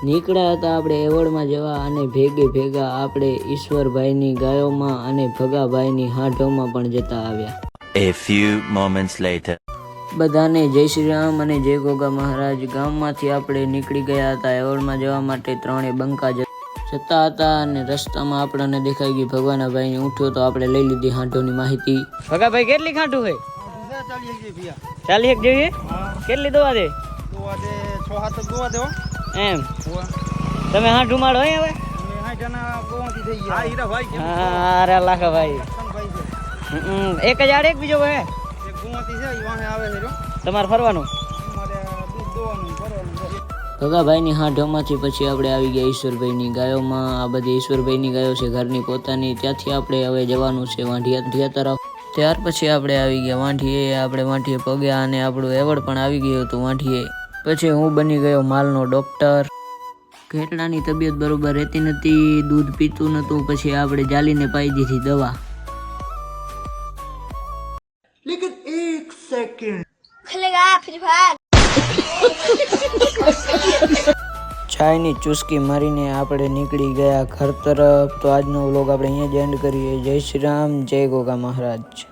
નીકળ્યા હતા આપણે એવોર્ડમાં જવા અને ભેગા આપણે ઈશ્વરભાઈની ગાયોમાં અને ભગાભાઈની હાંઢોમાં પણ જતા આવ્યા. A few moments later. બધાને જય શ્રી રામ અને જય ગોગા મહારાજ. ગામમાંથી આપણે નીકળી ગયા હતા એવોર્ડમાં જવા માટે. ત્રણે બંકા જતા હતા અને રસ્તામાં આપણને દેખાઈ ગઈ ભગવાના ભાઈ ઉઠ્યો તો આપણે લઈ લીધી હાંઢોની માહિતી. ભગાભાઈ કેટલી ખાંટું હોય? 40 જેવી. કેટલી દવા દે? 6-7 દવા દેવો એમ. તમે હાંઢું માળો હે હવે? અરે લાખા ભાઈ 1000 એક બીજો હે તમારે ફરવાનું. ભગાભાઈની હાંઢોમાંથી પછી આપણે આવી ગયા ઈશ્વરભાઈની ગાયોમાં. આ બધી ઈશ્વરભાઈની ગાયો છે ઘરની પોતાની. ત્યાંથી આપણે હવે જવાનું છે વાંઢિયા તરફ. ત્યાર પછી આપણે આવી ગયા વાંઢીએ. આપણે વાંઢીએ પગ્યા અને આપણું એવોર્ડ પણ આવી ગયું હતું વાંઢીએ. પછી હું બની ગયો માલનો ડોક્ટર. ઘેટલાની તબિયત બરોબર રહેતી નથી, દૂધ પીતું નહોતું. પછી આપણે જાલીને પાઈ દીધી દવા. लेकिन एक सेकंड खुलेगा फ्री फायर. ચાયની ચુસ્કી મારીને આપણે નીકળી ગયા ઘર તરફ. તો આજનો વ્લોગ આપણે અહીંયા જ એન્ડ કરીએ. જય શ્રી રામ, જય ગોગા મહારાજ.